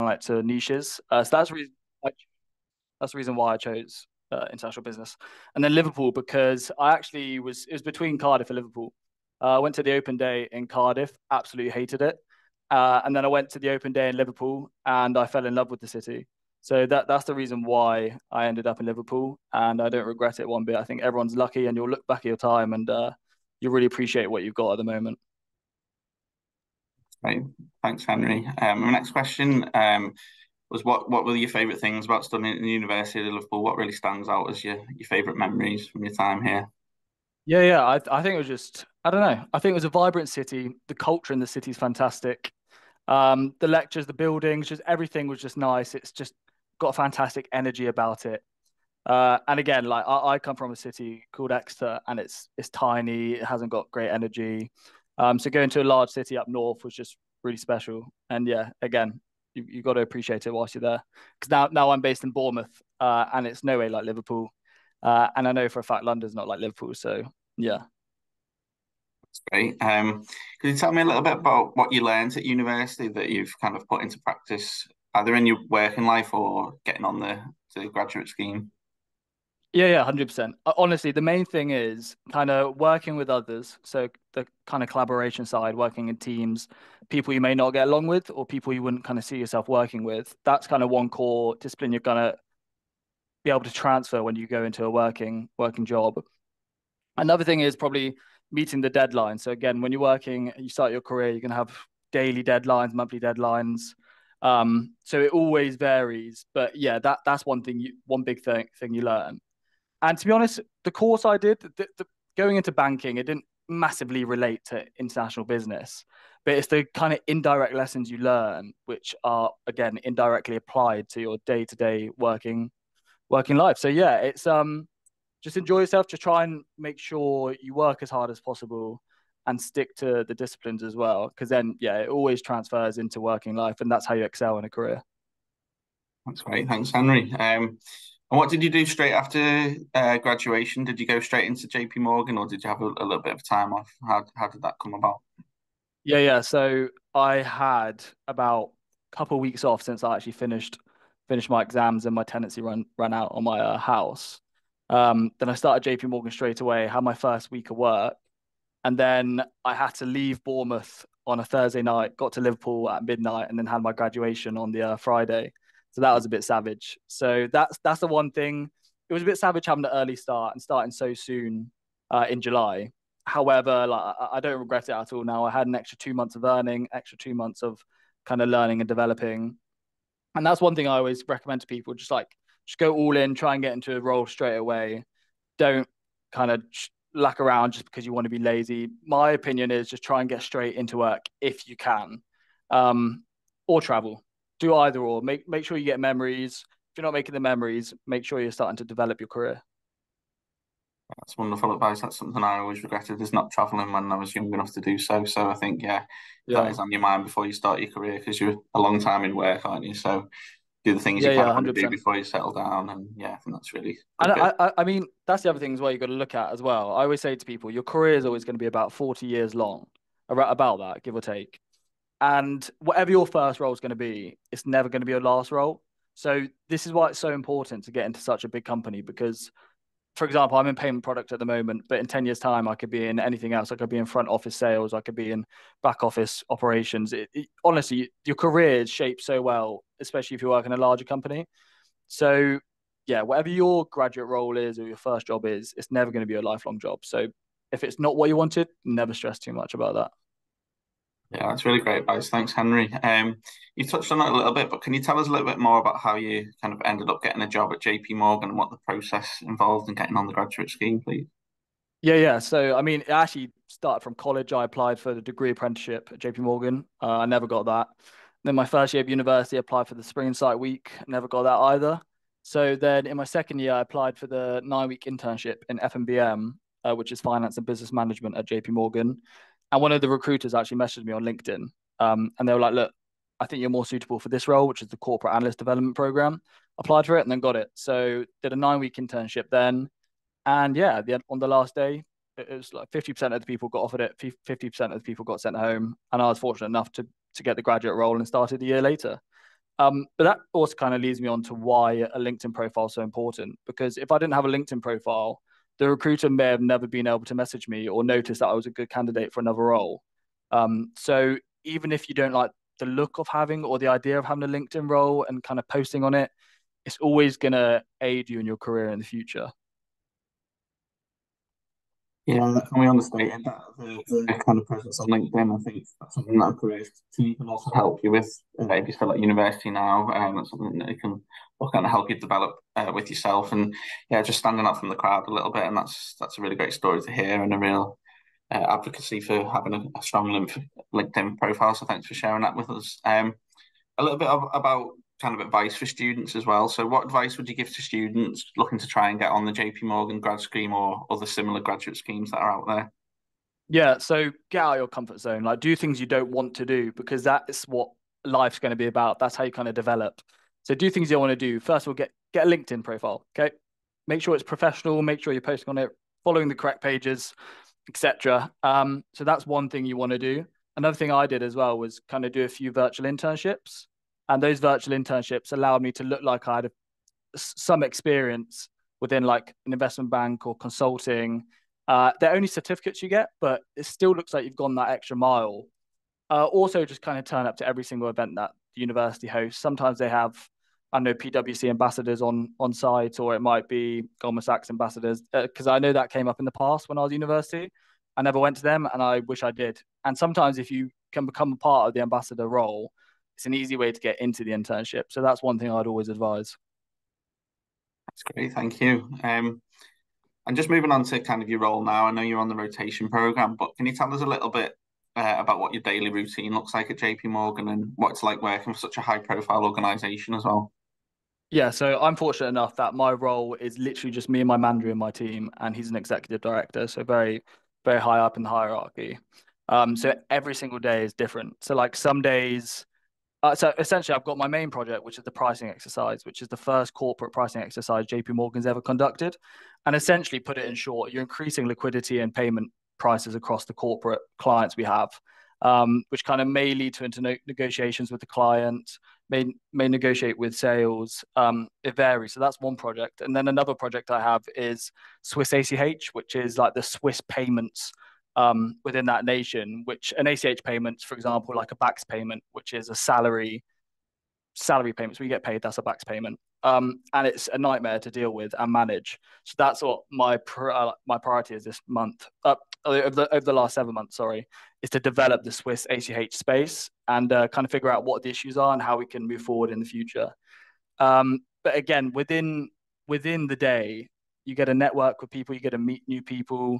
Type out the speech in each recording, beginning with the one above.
like to niches. So that's the reason why I chose international business. And then Liverpool because I actually was it was between Cardiff and Liverpool. I went to the open day in Cardiff, absolutely hated it. And then I went to the open day in Liverpool and I fell in love with the city. So that's the reason why I ended up in Liverpool, and I don't regret it one bit. I think everyone's lucky, and you'll look back at your time and you really appreciate what you've got at the moment. Right. Thanks, Henry. My next question was what were your favourite things about studying at the University of Liverpool? What really stands out as your favourite memories from your time here? Yeah, yeah. I think it was just I don't know. I think it was a vibrant city. The culture in the city is fantastic. The lectures, the buildings, just everything was just nice. It's just got a fantastic energy about it. And again, like I come from a city called Exeter, and it's tiny. It hasn't got great energy. So going to a large city up north was just really special. And yeah, again, you got to appreciate it whilst you're there. Because now I'm based in Bournemouth, and it's no way like Liverpool. And I know for a fact London's not like Liverpool. So yeah. Great. Could you tell me a little bit about what you learned at university that you've kind of put into practice, either in your working life or getting on the graduate scheme? Yeah, yeah, 100%. Honestly, the main thing is kind of working with others. So the kind of collaboration side, working in teams, people you may not get along with or people you wouldn't kind of see yourself working with. That's kind of one core discipline you're gonna be able to transfer when you go into a working job. Another thing is probably meeting the deadline. So again, when you're working, you start your career, you're gonna have daily deadlines, monthly deadlines. So it always varies. But yeah, that's one big thing you learn. And to be honest, the course I did, going into banking, it didn't massively relate to international business, but it's the kind of indirect lessons you learn, which are again indirectly applied to your day-to-day working life. So yeah, it's just enjoy yourself, just try and make sure you work as hard as possible and stick to the disciplines as well, because then yeah, it always transfers into working life, and that's how you excel in a career. That's great. Thanks, Henry. And what did you do straight after graduation? Did you go straight into JP Morgan or did you have a little bit of time off? How did that come about? Yeah, yeah. So I had about a couple of weeks off since I actually finished my exams and my tenancy ran out on my house. Then I started JP Morgan straight away, had my first week of work, and then I had to leave Bournemouth on a Thursday night, got to Liverpool at midnight, and then had my graduation on the Friday. So that was a bit savage. So that's the one thing. It was a bit savage having an early start and starting so soon in July. However, like I don't regret it at all now. I had an extra 2 months of earning, extra 2 months of kind of learning and developing. And that's one thing I always recommend to people, just go all in, try and get into a role straight away. Don't kind of lack around just because you want to be lazy. My opinion is just try and get straight into work if you can. Or travel. Do either or. Make sure you get memories. If you're not making the memories, make sure you're starting to develop your career. That's wonderful advice. That's something I always regretted is not traveling when I was young enough to do so. So I think, yeah, that Yeah. is on your mind before you start your career because you're a long time in work, aren't you? So do the things you Yeah, kind yeah, of want to do 100%. before you settle down. And yeah, I think that's really And good bit. I mean, that's the other thing as well you've got to look at as well. I always say to people, your career is always going to be about 40 years long, about that, give or take. And whatever your first role is going to be, it's never going to be your last role. So this is why it's so important to get into such a big company because, for example, I'm in payment product at the moment, but in 10 years' time, I could be in anything else. I could be in front office sales. I could be in back office operations. Honestly, your career is shaped so well, especially if you work in a larger company. So yeah, whatever your graduate role is or your first job is, it's never going to be a lifelong job. So if it's not what you wanted, never stress too much about that. Yeah, that's really great advice. Thanks, Henry. You touched on it a little bit, but can you tell us a little bit more about how you kind of ended up getting a job at JP Morgan and what the process involved in getting on the graduate scheme, please? Yeah, yeah. So, I mean, it actually started from college. I applied for the degree apprenticeship at JP Morgan. I never got that. Then my first year of university, I applied for the Spring Insight Week. Never got that either. So then in my second year, I applied for the 9 week internship in FMBM, which is finance and business management at JP Morgan. And one of the recruiters actually messaged me on LinkedIn. And they were like, look, I think you're more suitable for this role, which is the corporate analyst development program. Applied for it and then got it. So did a 9 week internship then. And yeah, on the last day, it was like 50% of the people got offered it, 50% of the people got sent home. And I was fortunate enough to get the graduate role and started a year later. But that also kind of leads me on to why a LinkedIn profile is so important. Because if I didn't have a LinkedIn profile, the recruiter may have never been able to message me or notice that I was a good candidate for another role. So even if you don't like the look of having or the idea of having a LinkedIn role and kind of posting on it, it's always going to aid you in your career in the future. Yeah, that can we understate it, that the kind of presence on LinkedIn. I think that's something that a career team can also help you with. If you're still at university now, that's something that you can look at and help you develop with yourself. And yeah, just standing out from the crowd a little bit. And that's a really great story to hear and a real advocacy for having a strong LinkedIn profile. So thanks for sharing that with us. A little bit about kind of advice for students as well. So, what advice would you give to students looking to try and get on the JP Morgan grad scheme or other similar graduate schemes that are out there? Yeah, so get out of your comfort zone. Like do things you don't want to do because that is what life's going to be about. That's how you kind of develop. So do things you want to do. First of all, get a LinkedIn profile. Okay. Make sure it's professional, make sure you're posting on it, following the correct pages, etc. So that's one thing you want to do. Another thing I did as well was kind of do a few virtual internships. And those virtual internships allowed me to look like I had some experience within like an investment bank or consulting. They're only certificates you get, but it still looks like you've gone that extra mile. Also, just kind of turn up to every single event that the university hosts. Sometimes they have, I know, PwC ambassadors on site, or it might be Goldman Sachs ambassadors. Because I know that came up in the past when I was at university. I never went to them, and I wish I did. And sometimes, if you can become a part of the ambassador role, it's an easy way to get into the internship. So that's one thing I'd always advise. That's great, thank you. And just moving on to kind of your role now, I know you're on the rotation program, but can you tell us a little bit about what your daily routine looks like at JP Morgan and what it's like working for such a high profile organization as well? Yeah, so I'm fortunate enough that my role is literally just me and my manager in my team, and he's an executive director, so very, very high up in the hierarchy. So every single day is different. So like some days, so essentially, I've got my main project, which is the pricing exercise, which is the first corporate pricing exercise JP Morgan's ever conducted. And essentially, put it in short, you're increasing liquidity and payment prices across the corporate clients we have, which kind of may lead to into negotiations with the client, may negotiate with sales. It varies. So that's one project. And then another project I have is Swiss ACH, which is like the Swiss payments within that nation, which an ACH payments, for example, like a BACS payment, which is a salary payments we get paid, that's a BACS payment. And it's a nightmare to deal with and manage. So that's what my priority is this month, over the last 7 months, sorry, is to develop the Swiss ACH space and kind of figure out what the issues are and how we can move forward in the future. But again, within the day, you get to network with people, you get to meet new people,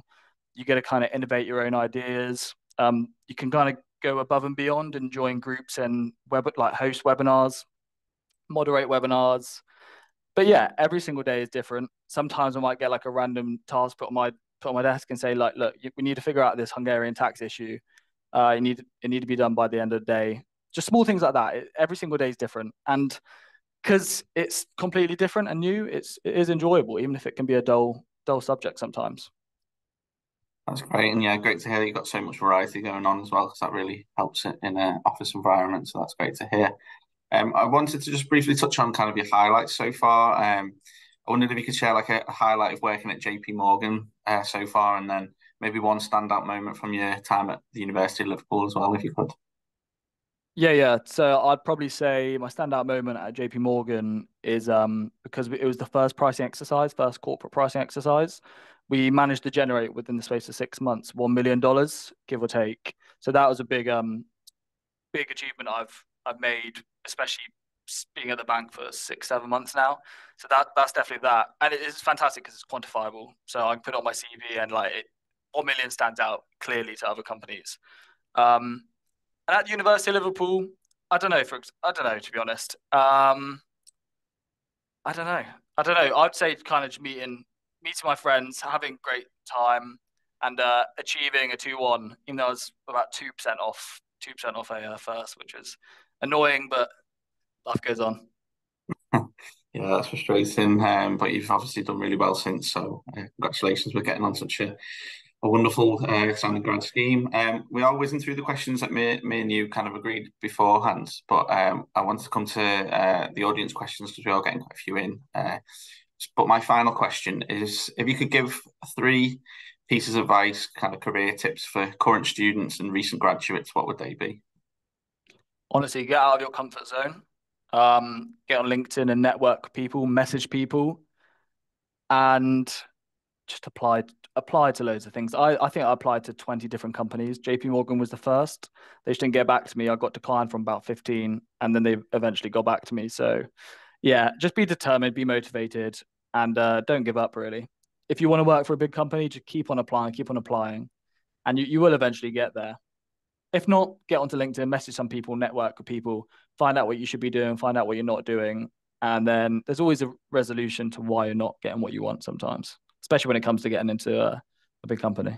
you get to kind of innovate your own ideas. You can kind of go above and beyond and join groups and like host webinars, moderate webinars. But yeah, every single day is different. Sometimes I might get like a random task put on my desk and say like, look, we need to figure out this Hungarian tax issue. It need to be done by the end of the day. Just small things like that. Every single day is different, and because it's completely different and new, it is enjoyable, even if it can be a dull subject sometimes. That's great. And yeah, great to hear that you've got so much variety going on as well, because that really helps it in an office environment. So that's great to hear. I wanted to just briefly touch on kind of your highlights so far. I wondered if you could share like a highlight of working at JP Morgan so far, and then maybe one standout moment from your time at the University of Liverpool as well, if you could. Yeah. So I'd probably say my standout moment at JP Morgan is because it was the first pricing exercise, first corporate pricing exercise. We managed to generate within the space of 6 months $1 million, give or take. So that was a big achievement I've made, especially being at the bank for 6 7 months now. So that's definitely that, and it is fantastic because it's quantifiable. So I can put it on my CV and like 1 million stands out clearly to other companies. Um, and at the University of Liverpool, I don't know to be honest. I don't know. I don't know. I'd say kind of just meeting my friends, having a great time, and achieving a 2-1, even though I was about 2% off a first, which was annoying, but life goes on. Yeah, that's frustrating. But you've obviously done really well since. So congratulations for getting on such a a wonderful sounding grad scheme. We are whizzing through the questions that me and you kind of agreed beforehand, but I wanted to come to the audience questions because we are getting quite a few in. But my final question is, if you could give three pieces of advice, kind of career tips for current students and recent graduates, what would they be? Honestly, get out of your comfort zone. Get on LinkedIn and network with people, message people, and just apply to loads of things. I think I applied to 20 different companies. JP Morgan was the first. They just didn't get back to me. I got declined from about 15, and then they eventually got back to me. So yeah, just be determined, be motivated, and don't give up really. If you want to work for a big company, just keep on applying, and you will eventually get there. If not, get onto LinkedIn, message some people, network with people, find out what you should be doing, find out what you're not doing. And then there's always a resolution to why you're not getting what you want sometimes, especially when it comes to getting into a big company.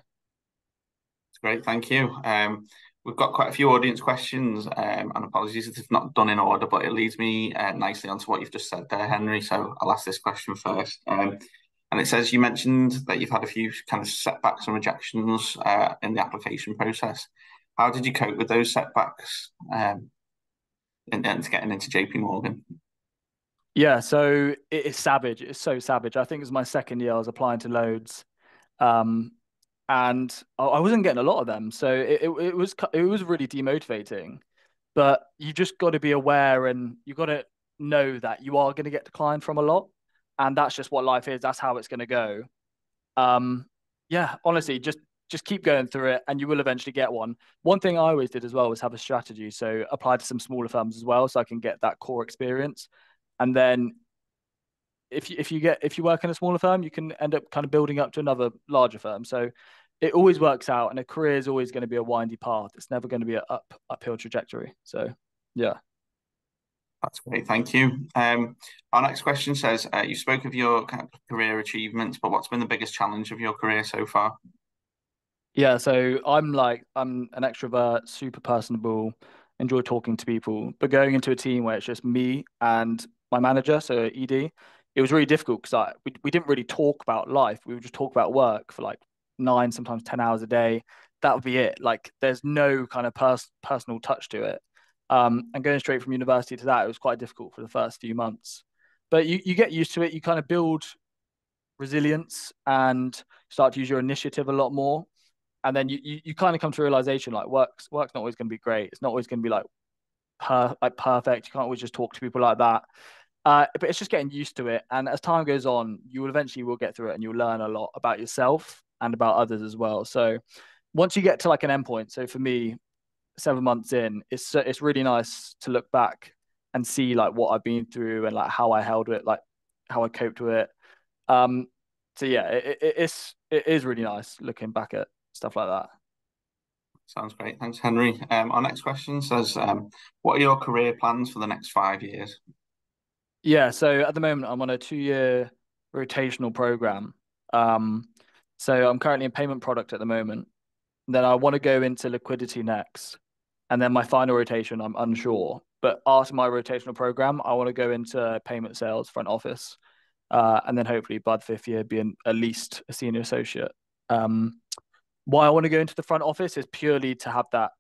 It's great, thank you. We've got quite a few audience questions, and apologies if it's not done in order, but it leads me nicely onto what you've just said there, Henry. So I'll ask this question first. And it says you mentioned that you've had a few kind of setbacks and rejections in the application process. How did you cope with those setbacks into getting into JP Morgan? Yeah, so it is savage. It's so savage. I think it was my second year. I was applying to loads, um, and I wasn't getting a lot of them. So it was really demotivating. But you just got to be aware, and you got to know that you are going to get declined from a lot, and that's just what life is. That's how it's going to go. Um, yeah, honestly, just keep going through it, and you will eventually get one. One thing I always did as well was have a strategy. So apply to some smaller firms as well, so I can get that core experience. And then if you work in a smaller firm, you can end up kind of building up to another larger firm. So it always works out, and a career is always going to be a windy path. It's never going to be an uphill trajectory. So yeah. That's great, thank you. Our next question says, you spoke of your kind of career achievements, but what's been the biggest challenge of your career so far? Yeah, so I'm an extrovert, super personable, enjoy talking to people, but going into a team where it's just me and my manager, so ED, it was really difficult because we didn't really talk about life. We would just talk about work for like 9, sometimes 10 hours a day. That would be it. Like there's no kind of personal touch to it. And going straight from university to that, it was quite difficult for the first few months. But you get used to it. You kind of build resilience and start to use your initiative a lot more, and then you kind of come to a realization like work's not always going to be great. It's not always going to be like perfect. You can't always just talk to people like that. But it's just getting used to it, and as time goes on, you will eventually will get through it, and you'll learn a lot about yourself and about others as well. So once you get to like an endpoint, so for me, 7 months in, it's really nice to look back and see like what I've been through and like how I held it, like how I coped with it. Um, so yeah, it is really nice looking back at stuff like that. Sounds great. Thanks, Henry. Our next question says, what are your career plans for the next 5 years? Yeah, so at the moment I'm on a 2 year rotational program. Um, so I'm currently in payment product at the moment. Then I want to go into liquidity next. And then my final rotation, I'm unsure. But after my rotational program, I want to go into payment sales front office. And then hopefully by the 5th year, be at least a senior associate. Um, why I want to go into the front office is purely to have that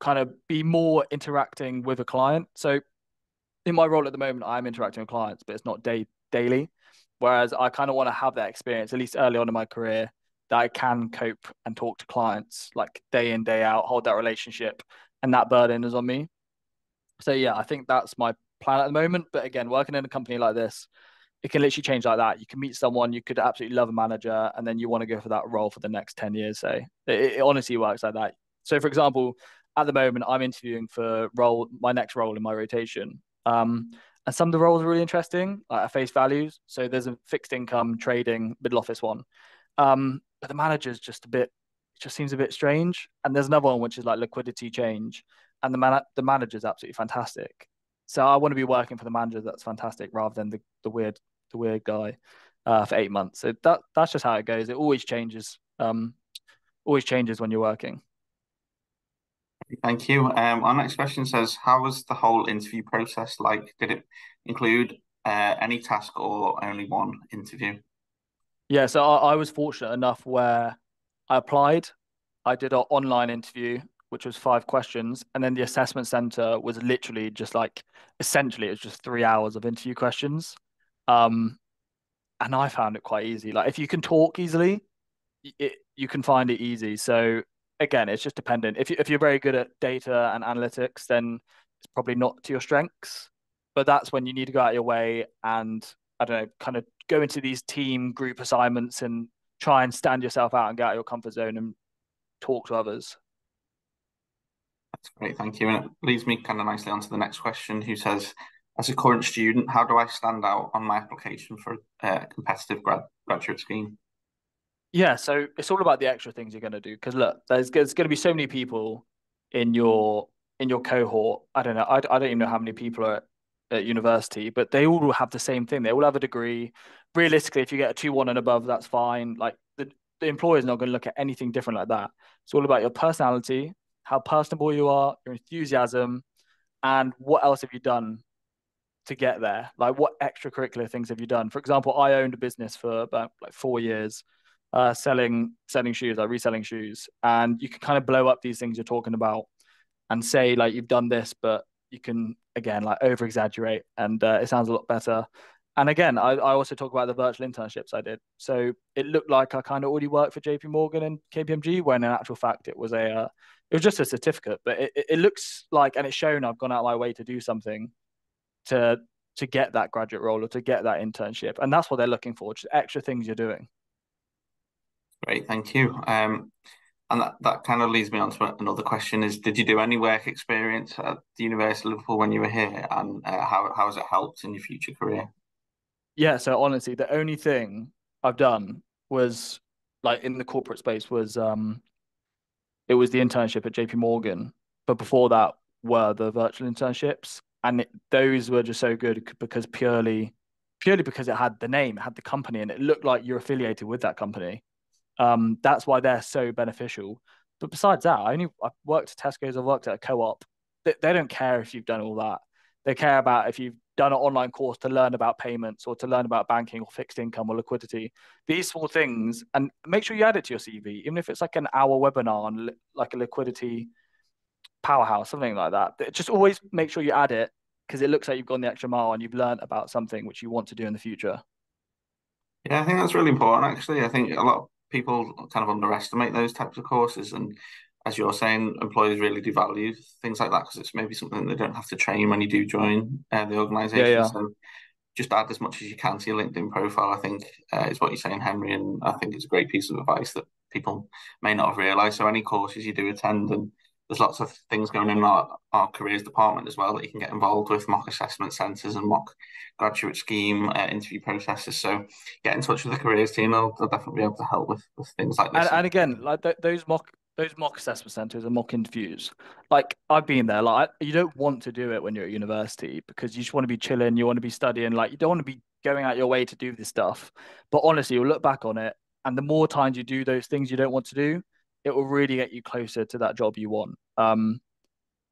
kind of be more interacting with a client. So in my role at the moment, I'm interacting with clients, but it's not daily. Whereas I kind of want to have that experience, at least early on in my career, that I can cope and talk to clients like day in, day out, hold that relationship, and that burden is on me. So yeah, I think that's my plan at the moment. But again, working in a company like this, it can literally change like that. You can meet someone, you could absolutely love a manager, and then you want to go for that role for the next 10 years. So it honestly works like that. So for example, at the moment, I'm interviewing for my next role in my rotation. And some of the roles are really interesting, like at face values. So there's a fixed income trading middle office one. But the manager's just it just seems a bit strange. And there's another one which is like liquidity change. And the manager's absolutely fantastic. So I want to be working for the manager that's fantastic rather than the weird guy for 8 months. So that's just how it goes. It always changes when you're working. Thank you. Our next question says, how was the whole interview process like? Did it include any task or only one interview? Yeah, so I was fortunate enough where I applied, I did an online interview, which was 5 questions, and then the assessment center was literally just like essentially it was just 3 hours of interview questions. Um, and I found it quite easy. Like if you can talk easily, you can find it easy. So again, it's just dependent. If you're very good at data and analytics, then it's probably not to your strengths. But that's when you need to go out your way and I don't know, kind of go into these team group assignments and try and stand yourself out and get out of your comfort zone and talk to others. That's great, thank you. And it leads me kind of nicely on to the next question, who says, as a current student, how do I stand out on my application for a competitive graduate scheme? Yeah, so it's all about the extra things you're going to do. Because look, there's going to be so many people in your cohort. I don't know. I don't even know how many people are at university, but they all have the same thing. They all have a degree. Realistically, if you get a 2-1 and above, that's fine. Like the employer is not going to look at anything different like that. It's all about your personality, how personable you are, your enthusiasm, and what else have you done to get there? Like what extracurricular things have you done? For example, I owned a business for about like 4 years, selling shoes, like reselling shoes. And you can kind of blow up these things you're talking about and say like you've done this, but you can again like over exaggerate and it sounds a lot better. And again, I also talk about the virtual internships I did. So it looked like I kind of already worked for JP Morgan and KPMG, when in actual fact it was just a certificate, but it looks like and it's shown I've gone out of my way to do something to to get that graduate role or to get that internship. And that's what they're looking for, just extra things you're doing. Great, thank you. And that kind of leads me on to another question is, did you do any work experience at the University of Liverpool when you were here? And how has it helped in your future career? Yeah, so honestly, the only thing I've done was like in the corporate space was it was the internship at JP Morgan, but before that were the virtual internships, and those were just so good because purely because it had the name, it had the company, and it looked like you're affiliated with that company. That's why they're so beneficial. But besides that, I've worked at Tesco's, I've worked at a co-op. They don't care if you've done all that. They care about if you've done an online course to learn about payments or to learn about banking or fixed income or liquidity. These small things, and make sure you add it to your CV, even if it's like an hour webinar on like a liquidity powerhouse, something like that. Just always make sure you add it because it looks like you've gone the extra mile and you've learned about something which you want to do in the future. Yeah, I think that's really important, actually. I think a lot of people kind of underestimate those types of courses. And as you're saying, employers really do value things like that because it's maybe something they don't have to train when you do join the Yeah, organization. yeah. So just add as much as you can to your LinkedIn profile, I think, is what you're saying, Henry. And I think it's a great piece of advice that people may not have realized. So any courses you do attend, and there's lots of things going in our careers department as well that you can get involved with, mock assessment centres and mock graduate scheme interview processes. So get in touch with the careers team. They'll definitely be able to help with things like And this. again, like those mock assessment centers and mock interviews, like I've been there. Like you don't want to do it when you're at university because you just want to be chilling, you want to be studying, like you don't want to be going out your way to do this stuff. But honestly, you'll look back on it, and the more times you do those things you don't want to do, it will really get you closer to that job you want.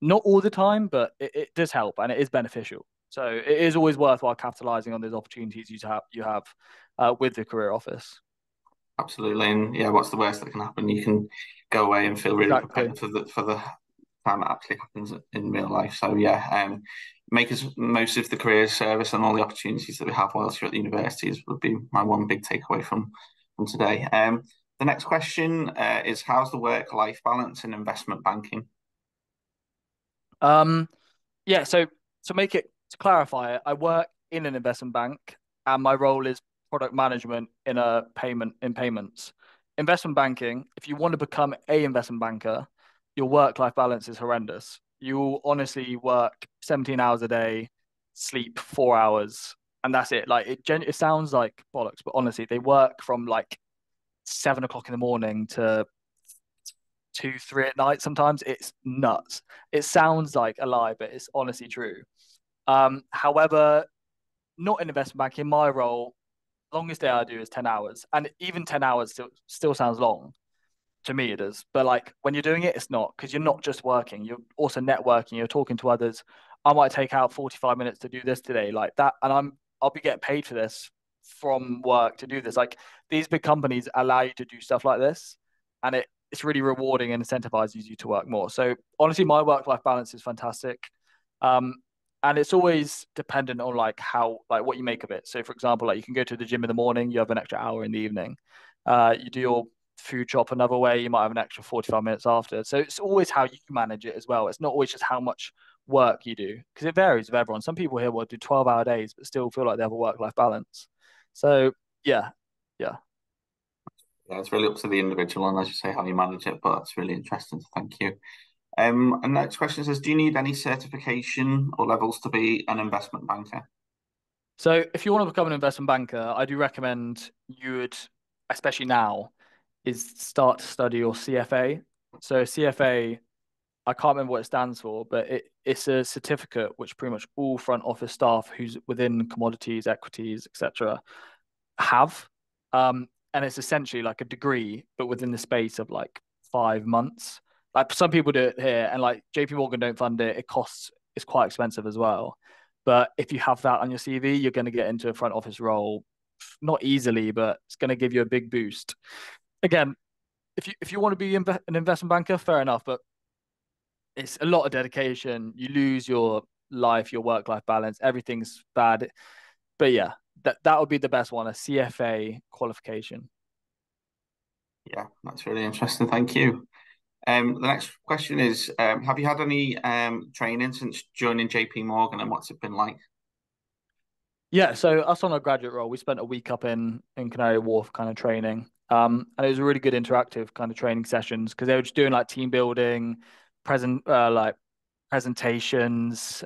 Not all the time, but it does help and it is beneficial. So it is always worthwhile capitalizing on those opportunities you have with the career office. Absolutely. And yeah, what's the worst that can happen? You can go away and feel really Exactly. prepared for the time it actually happens in real life. So yeah, make as most of the career service and all the opportunities that we have whilst you're at the universities would be my one big takeaway from today. The next question is, how's the work-life balance in investment banking? Um, Yeah, so to clarify it, I work in an investment bank and my role is product management in payments. Investment banking, if you want to become a investment banker, your work-life balance is horrendous. You will honestly work 17 hours a day, sleep 4 hours, and that's it. Like it sounds like bollocks, but honestly, they work from like 7 o'clock in the morning to 2, 3 at night sometimes. It's nuts. It sounds like a lie, but it's honestly true. However, not in investment bank. In my role, longest day I do is 10 hours. And even 10 hours still sounds long. To me, it is. But like when you're doing it, it's not because you're not just working, you're also networking, you're talking to others. I might take out 45 minutes to do this today, like that. And I'll be getting paid for this from work to do this. Like these big companies allow you to do stuff like this. and it's really rewarding and incentivizes you to work more. So honestly, my work-life balance is fantastic. Um, and it's always dependent on like how like what you make of it. So for example, like you can go to the gym in the morning, you have an extra hour in the evening. You do your food shop another way, you might have an extra 45 minutes after. So it's always how you manage it as well. It's not always just how much work you do because it varies with everyone. Some people here will do 12-hour days but still feel like they have a work-life balance. So yeah, yeah. Yeah, it's really up to the individual and as you say, how you manage it, but that's really interesting. So thank you. And next question says, do you need any certification or levels to be an investment banker? So if you want to become an investment banker, I do recommend you would, especially now, is start to study your CFA. So CFA, I can't remember what it stands for, but it's a certificate which pretty much all front office staff who's within commodities, equities, etc. have. And it's essentially like a degree, but within the space of like 5 months. Like some people do it here, and like JP Morgan don't fund it. It's quite expensive as well. But if you have that on your CV, you're going to get into a front office role, not easily, but it's going to give you a big boost. Again, if you want to be an investment banker, fair enough, but it's a lot of dedication. You lose your life, your work-life balance. Everything's bad. But yeah, that would be the best one, a CFA qualification. Yeah, that's really interesting. Thank you. The next question is, have you had any training since joining JP Morgan and what's it been like? Yeah, so us on a graduate role, we spent a week up in Canary Wharf kind of training. And it was a really good interactive kind of training sessions because they were just doing like team building, like presentations,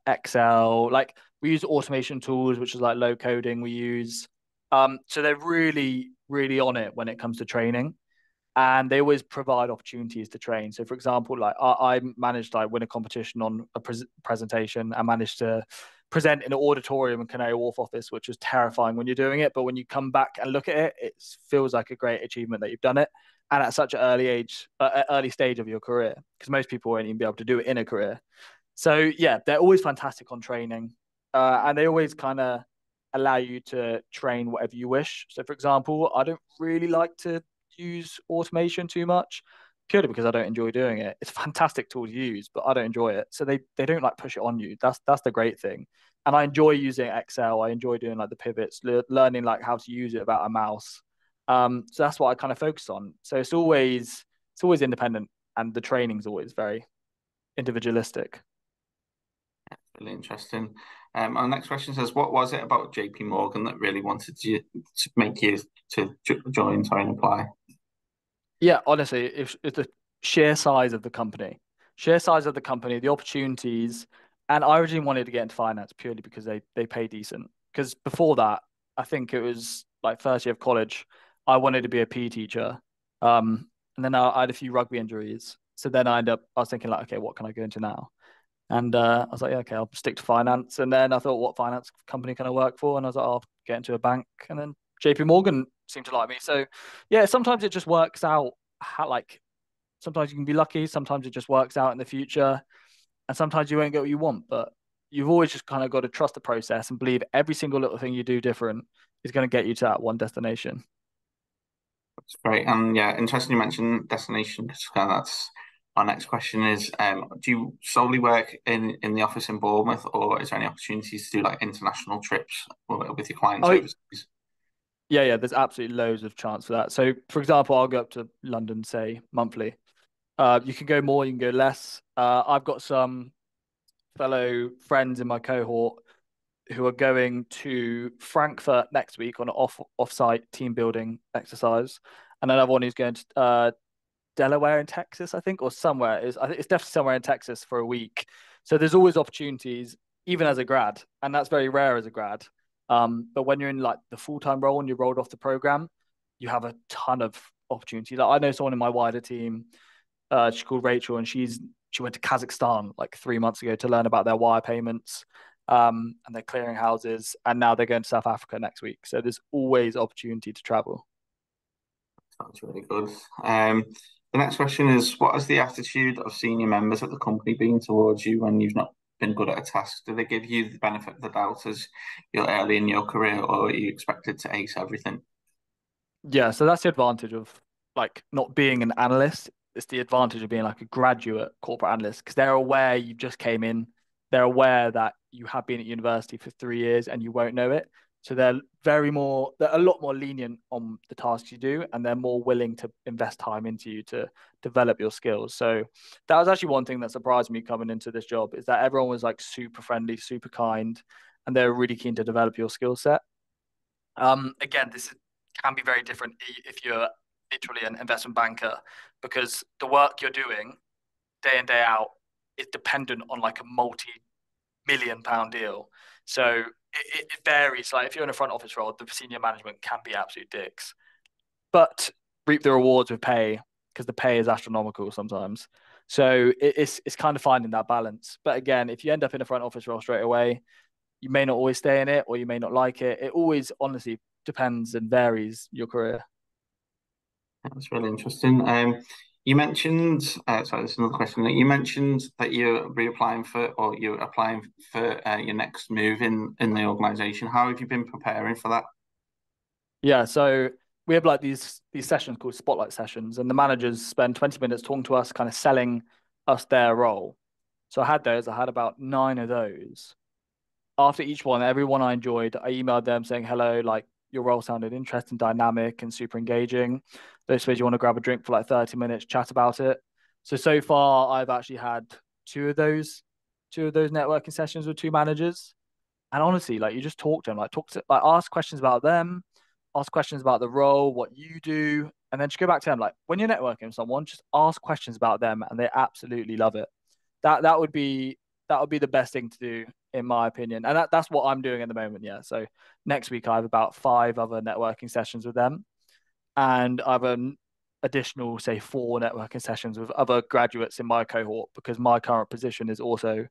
Excel, like we use automation tools, which is like low coding we use. So they're really, really on it when it comes to training. And they always provide opportunities to train. So, for example, like I managed to like win a competition on a presentation. I managed to present in an auditorium in Canary Wharf office, which was terrifying when you're doing it. But when you come back and look at it, it feels like a great achievement that you've done it, and at such an early stage of your career, because most people won't even be able to do it in a career. So yeah, they're always fantastic on training, and they always kind of allow you to train whatever you wish. So, for example, I don't really like to use automation too much, purely because I don't enjoy doing it. It's a fantastic tool to use, but I don't enjoy it. So they don't like push it on you. That's the great thing. And I enjoy using Excel. I enjoy doing like the pivots, learning like how to use it without a mouse. So that's what I kind of focus on. So it's always independent, and the training's always very individualistic. Really interesting. Our next question says, what was it about JP Morgan that really wanted you to make you to join, sorry, and apply? Yeah, honestly, if the sheer size of the company, the opportunities, and I originally wanted to get into finance purely because they pay decent. Because before that, I think it was like first year of college, I wanted to be a PE teacher, and then I had a few rugby injuries. So then I was thinking like, okay, what can I go into now? And I was like, yeah, okay, I'll stick to finance. And then I thought, what finance company can I work for? And I was like, I'll get into a bank. And then JP Morgan seemed to like me. So yeah, sometimes it just works out. Like sometimes you can be lucky, sometimes it just works out in the future, and sometimes you won't get what you want. But you've always just kind of got to trust the process and believe every single little thing you do different is going to get you to that one destination. That's great. And yeah, interesting you mentioned destination because that's our next question is, do you solely work in the office in Bournemouth or is there any opportunities to do like international trips with your clients Oh, overseas? yeah, yeah, there's absolutely loads of chance for that. So, for example, I'll go up to London, say, monthly. You can go more, you can go less. I've got some fellow friends in my cohort who are going to Frankfurt next week on an off-site team building exercise, and another one who's going to Delaware in Texas, I think, or somewhere. I think it's definitely somewhere in Texas for a week. So there's always opportunities, even as a grad, and that's very rare as a grad. But when you're in like the full-time role and you rolled off the program, you have a ton of opportunity. Like I know someone in my wider team, she's called Rachel, and she went to Kazakhstan like 3 months ago to learn about their wire payments, and their clearing houses, and now they're going to South Africa next week. So there's always opportunity to travel. That's really good. The next question is, what has the attitude of senior members of the company been towards you when you've not been good at a task? Do they give you the benefit of the doubt as you're early in your career, or are you expected to ace everything? Yeah, so that's the advantage of like not being an analyst. It's the advantage of being like a graduate corporate analyst because they're aware you just came in. They're aware that you have been at university for 3 years and you won't know it. So they're a lot more lenient on the tasks you do, and they're more willing to invest time into you to develop your skills. So that was actually one thing that surprised me coming into this job is that everyone was like super friendly, super kind, and they're really keen to develop your skill set. Again, can be very different if you're literally an investment banker because the work you're doing day in, day out is dependent on like a multi-million-pound deal. So it varies. Like if you're in a front office role, the senior management can be absolute dicks, but reap the rewards with pay because the pay is astronomical sometimes. So it's kind of finding that balance. But again, if you end up in a front office role straight away, you may not always stay in it or you may not like it. It always honestly depends and varies your career. That's really interesting. You mentioned, sorry, there's another question. You mentioned that you're reapplying for, or you're applying for your next move in the organisation. How have you been preparing for that? Yeah, so we have like these sessions called spotlight sessions, and the managers spend 20 minutes talking to us, kind of selling us their role. So I had those. I had about nine of those. After each one, everyone I enjoyed, I emailed them saying, hello, like your role sounded interesting, dynamic, and super engaging. Those ways you want to grab a drink for like 30 minutes, chat about it. So far I've actually had two of those, two of those networking sessions with two managers. And honestly, like you just talk to them, like ask questions about them, ask questions about the role, what you do, and then just go back to them. Like when you're networking with someone, just ask questions about them and they absolutely love it. That would be the best thing to do in my opinion. And that's what I'm doing at the moment. Yeah. So next week I have about five other networking sessions with them. And I have an additional, say, four networking sessions with other graduates in my cohort because my current position is also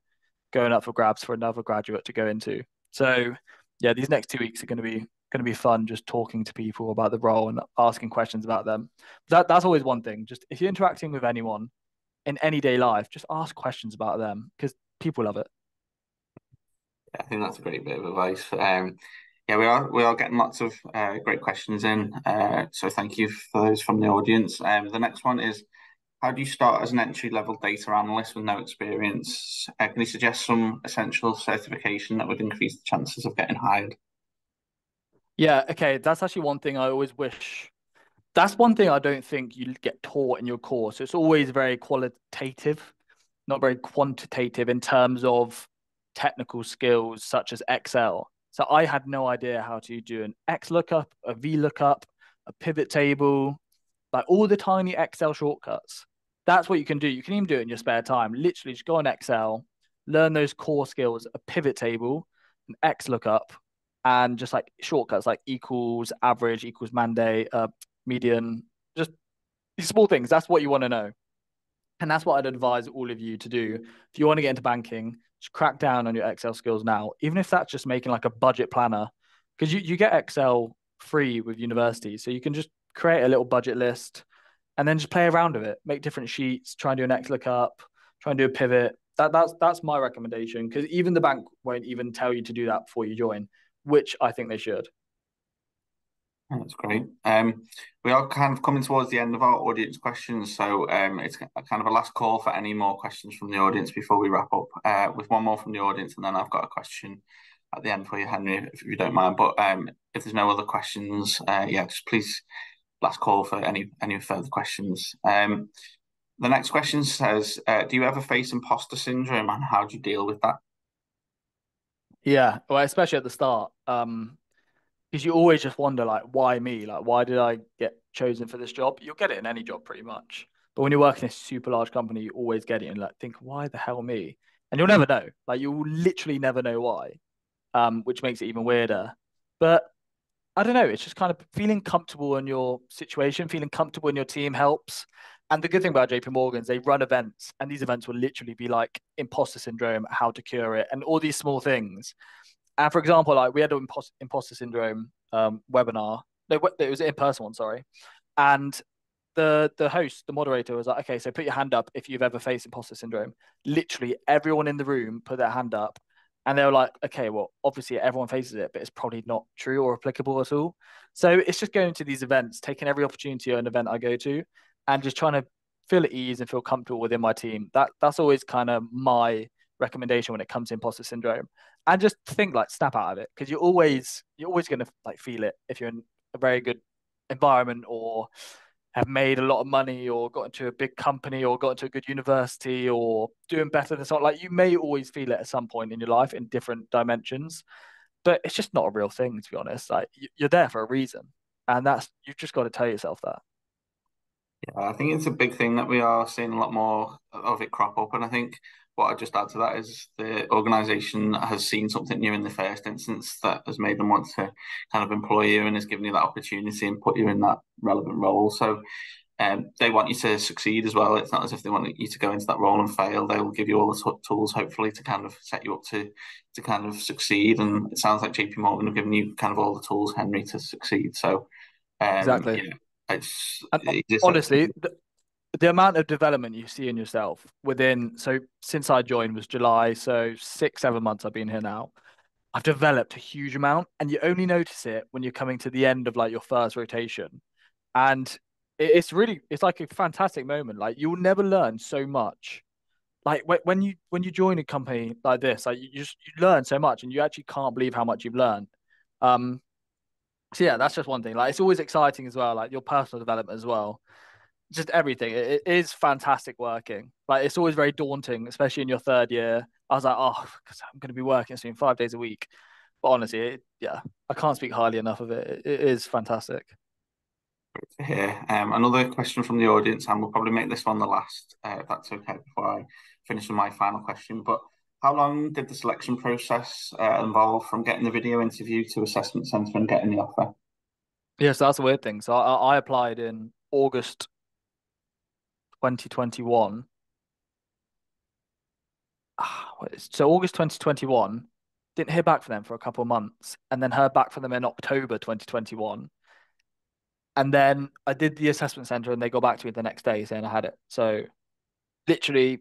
going up for grabs for another graduate to go into. So yeah, these next 2 weeks are going to be fun just talking to people about the role and asking questions about them. That's always one thing. Just if you're interacting with anyone in any day life, just ask questions about them because people love it. I think that's a great bit of advice. Yeah, we are getting lots of great questions in. So thank you for those from the audience. The next one is, how do you start as an entry level data analyst with no experience? Can you suggest some essential certification that would increase the chances of getting hired? Yeah, okay. That's actually one thing I always wish. That's one thing I don't think you get taught in your course. It's always very qualitative, not very quantitative in terms of technical skills such as Excel. So I had no idea how to do an X lookup, a V lookup, a pivot table, like all the tiny Excel shortcuts. That's what you can do. You can even do it in your spare time. Literally, just go on Excel, learn those core skills, a pivot table, an X lookup, and just like shortcuts like equals, average, equals mandate, median, just these small things. That's what you want to know. And that's what I'd advise all of you to do. If you want to get into banking, just crack down on your Excel skills now, even if that's just making like a budget planner, because you get Excel free with university. So you can just create a little budget list and then just play around with it, make different sheets, try and do an X lookup, try and do a pivot. That's my recommendation because even the bank won't even tell you to do that before you join, which I think they should. That's great. We are kind of coming towards the end of our audience questions, so it's kind of a last call for any more questions from the audience before we wrap up. With one more from the audience, and then I've got a question at the end for you, Henry, if you don't mind. But if there's no other questions, yeah, just please last call for any further questions. The next question says, do you ever face imposter syndrome, and how do you deal with that? Yeah, well, especially at the start. Because you always just wonder like why me, like why did I get chosen for this job? You'll get it in any job pretty much, but when you work in a super large company you always get it and like think why the hell me, and you'll never know, like you'll literally never know why, which makes it even weirder. But I don't know, it's just kind of feeling comfortable in your situation, feeling comfortable in your team helps. And the good thing about JP Morgan's, they run events, and these events will literally be like imposter syndrome, how to cure it, and all these small things. And for example, like we had an imposter syndrome webinar. No, it was an in-person one, sorry. And the host, the moderator, was like, "Okay, so put your hand up if you've ever faced imposter syndrome." Literally, everyone in the room put their hand up, And they were like, okay, well, obviously everyone faces it, but it's probably not true or applicable at all. So it's just going to these events, taking every opportunity at an event I go to, and just trying to feel at ease and feel comfortable within my team. That's always kind of my recommendation when it comes to imposter syndrome. And just think like snap out of it because you're always gonna like feel it if you're in a very good environment or have made a lot of money or got into a big company or got into a good university or doing better than someone. Like you may always feel it at some point in your life in different dimensions, but it's just not a real thing to be honest. Like you're there for a reason, and that's you've just got to tell yourself that. Yeah, I think it's a big thing that we are seeing a lot more of it crop up. And I think what I'd just add to that is the organisation has seen something new in the first instance that has made them want to kind of employ you and has given you that opportunity and put you in that relevant role. So they want you to succeed as well. It's not as if they want you to go into that role and fail. They will give you all the tools, hopefully, to kind of set you up to kind of succeed. And it sounds like JP Morgan have given you kind of all the tools, Henry, to succeed. So Exactly. yeah, And it just honestly, the amount of development you see in yourself within, so since I joined was July, so 6, 7 months I've been here now. I've developed a huge amount, and you only notice it when you're coming to the end of like your first rotation. And it's like a fantastic moment. Like you'll never learn so much. Like when you join a company like this, like you learn so much, and you actually can't believe how much you've learned. Um, so yeah, that's just one thing. Like it's always exciting as well, like your personal development as well. Just everything. It is fantastic working. Like it's always very daunting, especially in your third year. I was like, oh, because I'm going to be working soon 5 days a week. But honestly, yeah, I can't speak highly enough of it. It is fantastic. here. Another question from the audience, and we'll probably make this one the last, if that's okay, before I finish with my final question. But how long did the selection process involve from getting the video interview to assessment centre and getting the offer? Yes, that's a weird thing. So I applied in August 2021. So August 2021, didn't hear back from them for a couple of months, and then heard back from them in October 2021. And then I did the assessment center, and they got back to me the next day saying I had it. So literally,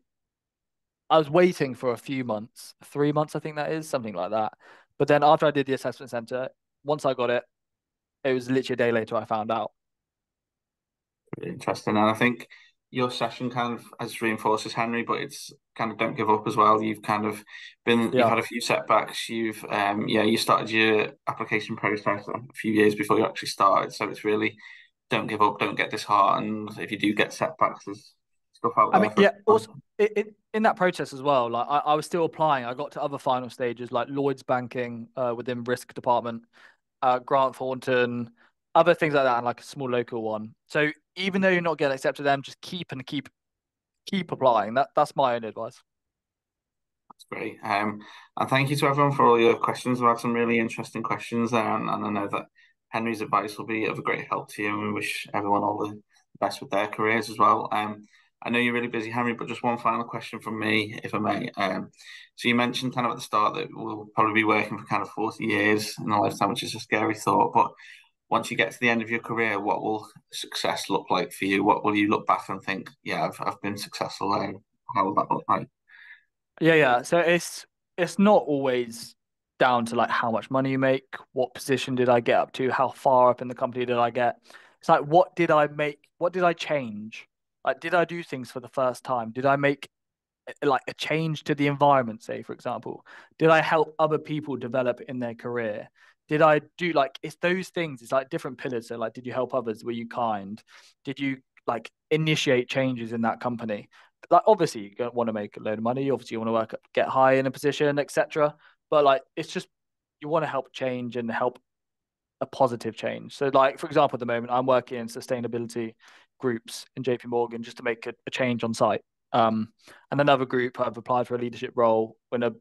I was waiting for a few months, 3 months, I think that is, something like that. But then after I did the assessment center, once I got it, it was literally a day later I found out. Really interesting. And I think your session kind of has reinforces Henry, but it's kind of don't give up as well. You've Yeah. had a few setbacks. You started your application process a few years before you actually started. So it's really don't give up, don't get disheartened. If you do get setbacks, there's stuff out I there mean, for yeah, everyone. also in that process as well, like I was still applying. I got to other final stages like Lloyd's Banking within risk department, Grant Thornton, other things like that, and like a small local one. So even though you're not getting accepted, them just keep applying. That's my own advice. That's great. And thank you to everyone for all your questions. We've had some really interesting questions there, and I know that Henry's advice will be of a great help to you, and we wish everyone all the best with their careers as well. I know you're really busy, Henry, but just one final question from me, if I may. So you mentioned kind of at the start that we'll probably be working for kind of 40 years in a lifetime, which is a scary thought. But once you get to the end of your career, what will success look like for you? What will you look back and think, yeah, I've been successful there? How will that look like? Yeah, yeah. So it's not always down to like how much money you make, what position did I get up to, how far up in the company did I get. It's like what did I make? What did I change? Like did I do things for the first time? Did I make like a change to the environment, say, for example? Did I help other people develop in their career? Did I do like it's those things, it's like different pillars. So like did you help others? Were you kind? Did you like initiate changes in that company? Like obviously you don't want to make a load of money, obviously you want to work up, get high in a position, etc. But like it's just you want to help change and help a positive change. So, like for example, at the moment, I'm working in sustainability groups in JP Morgan just to make a change on site. And another group, I've applied for a leadership role in a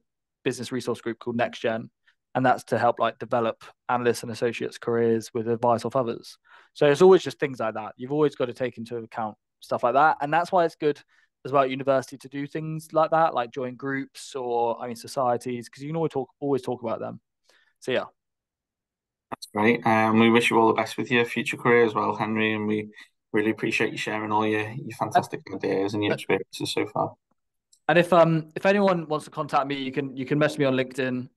business resource group called Next Gen, and that's to help like develop analysts and associates' careers with advice of others. So it's always just things like that. You've always got to take into account stuff like that, and that's why it's good as well at university to do things like that, like join groups or I mean societies, because you can always talk about them. So yeah. That's great. We wish you all the best with your future career as well, Henry, and we really appreciate you sharing all your And, fantastic ideas and your uh, experiences so far. And if anyone wants to contact me, you can message me on LinkedIn.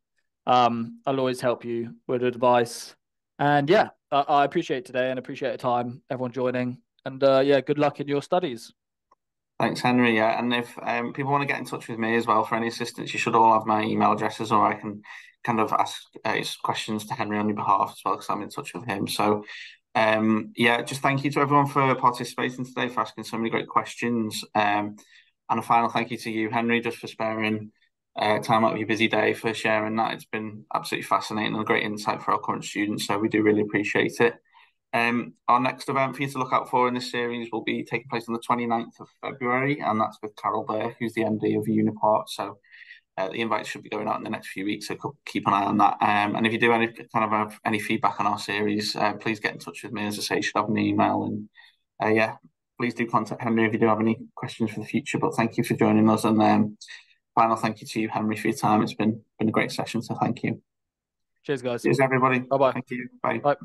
I'll always help you with advice. And yeah, I appreciate today and appreciate the time, everyone joining. And yeah, good luck in your studies. Thanks, Henry. Yeah, and if people want to get in touch with me as well for any assistance, you should all have my email addresses, or I can kind of ask questions to Henry on your behalf as well, because I'm in touch with him. So, yeah, just thank you to everyone for participating today, for asking so many great questions. And a final thank you to you, Henry, just for sparing time out of your busy day for sharing that. It's been absolutely fascinating and a great insight for our current students. So we do really appreciate it. Our next event for you to look out for in this series will be taking place on the 29th of February, and that's with Carol Bear, who's the MD of Unipart. So the invites should be going out in the next few weeks, so keep an eye on that. And if you do have any feedback on our series, please get in touch with me. As I say, you should have an email. And yeah, please do contact Henry if you do have any questions for the future. But thank you for joining us. And final thank you to you, Henry, for your time. It's been a great session, so thank you. Cheers, guys. Cheers, everybody. Bye bye. Thank you. Bye. Bye.